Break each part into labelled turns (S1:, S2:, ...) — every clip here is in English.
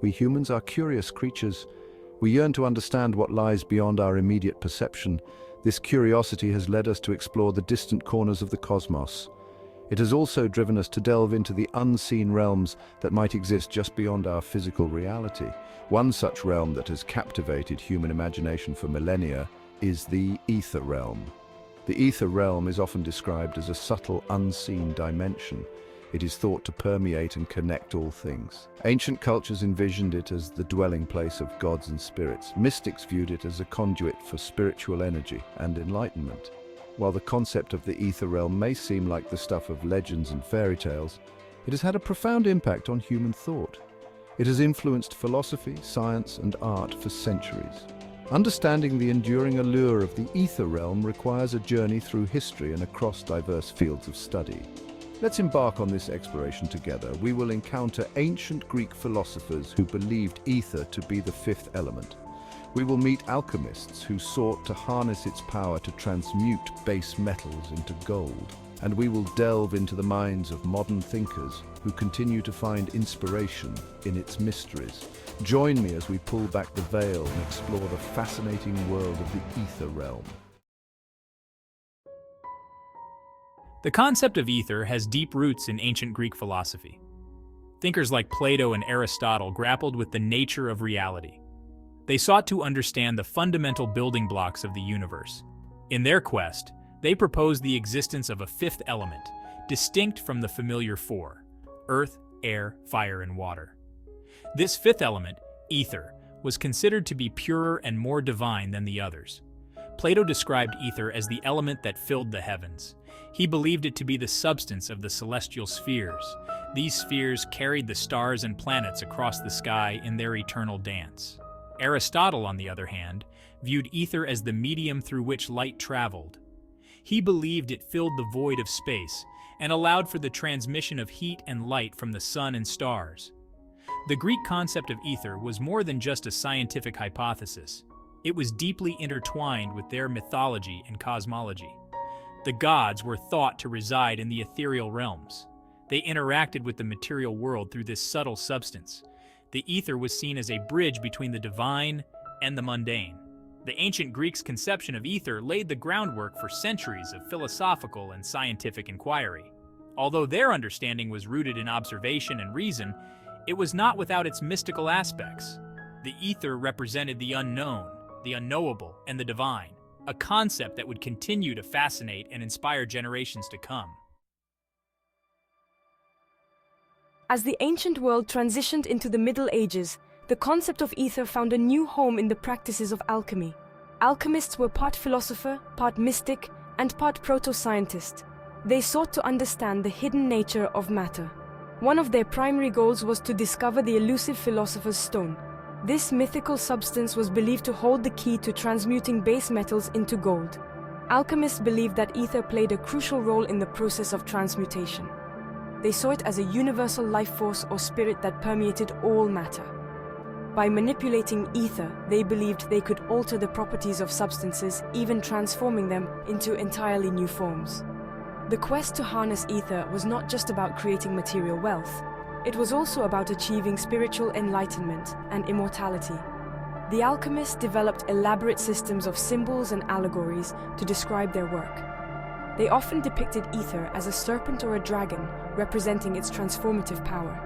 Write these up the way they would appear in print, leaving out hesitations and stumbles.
S1: We humans are curious creatures. We yearn to understand what lies beyond our immediate perception. This curiosity has led us to explore the distant corners of the cosmos. It has also driven us to delve into the unseen realms that might exist just beyond our physical reality. One such realm that has captivated human imagination for millennia is the ether realm. The ether realm is often described as a subtle, unseen dimension. It is thought to permeate and connect all things. Ancient cultures envisioned it as the dwelling place of gods and spirits. Mystics viewed it as a conduit for spiritual energy and enlightenment. While the concept of the ether realm may seem like the stuff of legends and fairy tales, it has had a profound impact on human thought. It has influenced philosophy, science, and art for centuries. Understanding the enduring allure of the ether realm requires a journey through history and across diverse fields of study. Let's embark on this exploration together. We will encounter ancient Greek philosophers who believed ether to be the fifth element. We will meet alchemists who sought to harness its power to transmute base metals into gold. And we will delve into the minds of modern thinkers who continue to find inspiration in its mysteries. Join me as we pull back the veil and explore the fascinating world of the ether realm.
S2: The concept of ether has deep roots in ancient Greek philosophy. Thinkers like Plato and Aristotle grappled with the nature of reality. They sought to understand the fundamental building blocks of the universe. In their quest, they proposed the existence of a fifth element, distinct from the familiar four: earth, air, fire, and water. This fifth element, ether, was considered to be purer and more divine than the others. Plato described ether as the element that filled the heavens. He believed it to be the substance of the celestial spheres. These spheres carried the stars and planets across the sky in their eternal dance. Aristotle, on the other hand, viewed ether as the medium through which light traveled. He believed it filled the void of space and allowed for the transmission of heat and light from the sun and stars. The Greek concept of ether was more than just a scientific hypothesis. It was deeply intertwined with their mythology and cosmology. The gods were thought to reside in the ethereal realms. They interacted with the material world through this subtle substance. The ether was seen as a bridge between the divine and the mundane. The ancient Greeks' conception of ether laid the groundwork for centuries of philosophical and scientific inquiry. Although their understanding was rooted in observation and reason, it was not without its mystical aspects. The ether represented the unknown, the unknowable, and the divine, a concept that would continue to fascinate and inspire generations to come.
S3: As the ancient world transitioned into the Middle Ages, the concept of ether found a new home in the practices of alchemy. Alchemists were part philosopher, part mystic, and part proto-scientist. They sought to understand the hidden nature of matter. One of their primary goals was to discover the elusive philosopher's stone. This mythical substance was believed to hold the key to transmuting base metals into gold. Alchemists believed that ether played a crucial role in the process of transmutation. They saw it as a universal life force or spirit that permeated all matter. By manipulating ether, they believed they could alter the properties of substances, even transforming them into entirely new forms. The quest to harness ether was not just about creating material wealth. It was also about achieving spiritual enlightenment and immortality. The alchemists developed elaborate systems of symbols and allegories to describe their work. They often depicted ether as a serpent or a dragon, representing its transformative power.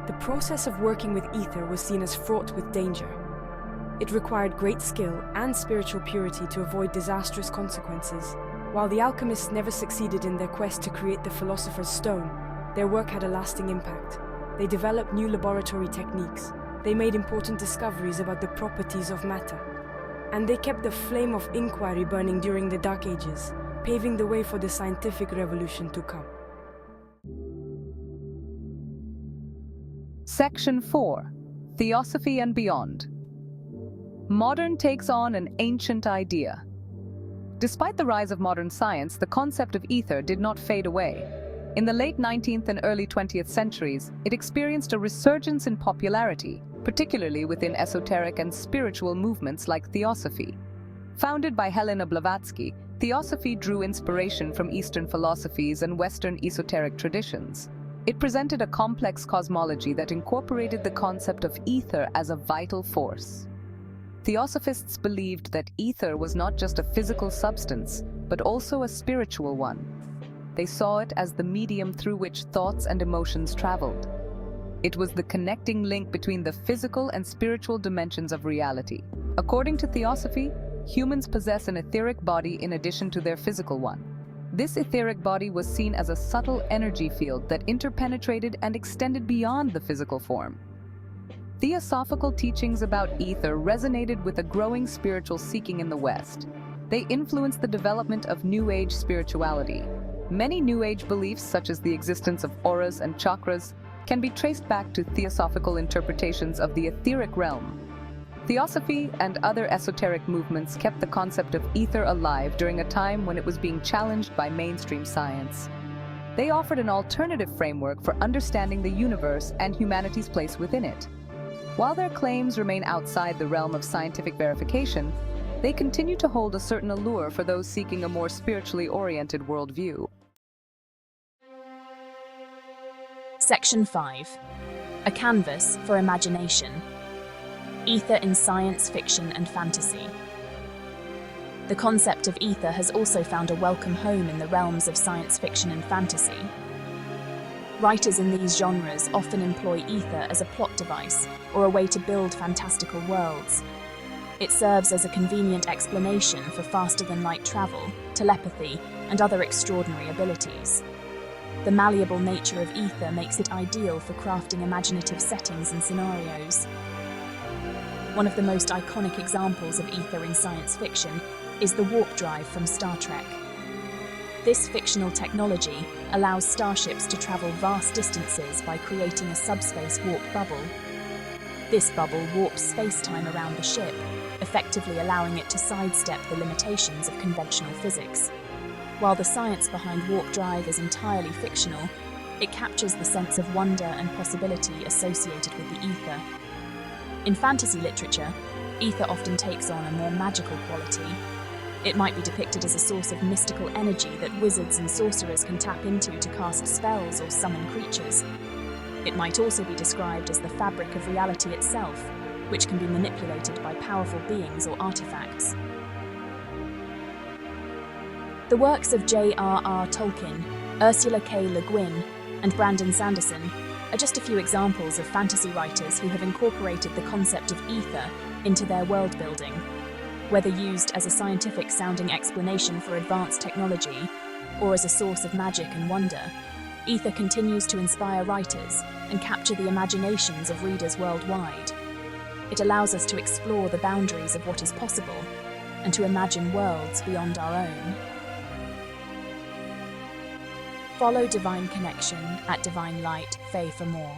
S3: The process of working with ether was seen as fraught with danger. It required great skill and spiritual purity to avoid disastrous consequences. While the alchemists never succeeded in their quest to create the philosopher's stone, their work had a lasting impact. They developed new laboratory techniques. They made important discoveries about the properties of matter. And they kept the flame of inquiry burning during the Dark Ages, paving the way for the scientific revolution to come.
S4: Section 4. Theosophy and Beyond. Modern takes on an ancient idea. Despite the rise of modern science, the concept of ether did not fade away. In the late 19th and early 20th centuries, it experienced a resurgence in popularity, particularly within esoteric and spiritual movements like theosophy. Founded by Helena Blavatsky, theosophy drew inspiration from Eastern philosophies and Western esoteric traditions. It presented a complex cosmology that incorporated the concept of ether as a vital force. Theosophists believed that ether was not just a physical substance, but also a spiritual one. They saw it as the medium through which thoughts and emotions traveled. It was the connecting link between the physical and spiritual dimensions of reality. According to Theosophy, humans possess an etheric body in addition to their physical one. This etheric body was seen as a subtle energy field that interpenetrated and extended beyond the physical form. Theosophical teachings about ether resonated with a growing spiritual seeking in the West. They influenced the development of New Age spirituality. Many New Age beliefs, such as the existence of auras and chakras, can be traced back to theosophical interpretations of the etheric realm. Theosophy and other esoteric movements kept the concept of ether alive during a time when it was being challenged by mainstream science. They offered an alternative framework for understanding the universe and humanity's place within it. While their claims remain outside the realm of scientific verification, they continue to hold a certain allure for those seeking a more spiritually oriented worldview.
S5: Section 5. A Canvas for Imagination. Ether in Science Fiction and Fantasy. The concept of ether has also found a welcome home in the realms of science fiction and fantasy. Writers in these genres often employ ether as a plot device or a way to build fantastical worlds. It serves as a convenient explanation for faster-than-light travel, telepathy, and other extraordinary abilities. The malleable nature of ether makes it ideal for crafting imaginative settings and scenarios. One of the most iconic examples of ether in science fiction is the warp drive from Star Trek. This fictional technology allows starships to travel vast distances by creating a subspace warp bubble. This bubble warps space-time around the ship, effectively allowing it to sidestep the limitations of conventional physics. While the science behind warp drive is entirely fictional, it captures the sense of wonder and possibility associated with the ether. In fantasy literature, ether often takes on a more magical quality. It might be depicted as a source of mystical energy that wizards and sorcerers can tap into to cast spells or summon creatures. It might also be described as the fabric of reality itself, which can be manipulated by powerful beings or artifacts. The works of J.R.R. Tolkien, Ursula K. Le Guin, and Brandon Sanderson are just a few examples of fantasy writers who have incorporated the concept of ether into their world building. Whether used as a scientific-sounding explanation for advanced technology or as a source of magic and wonder, ether continues to inspire writers and capture the imaginations of readers worldwide. It allows us to explore the boundaries of what is possible and to imagine worlds beyond our own. Follow Divine Connection at Divine Light Fae for more.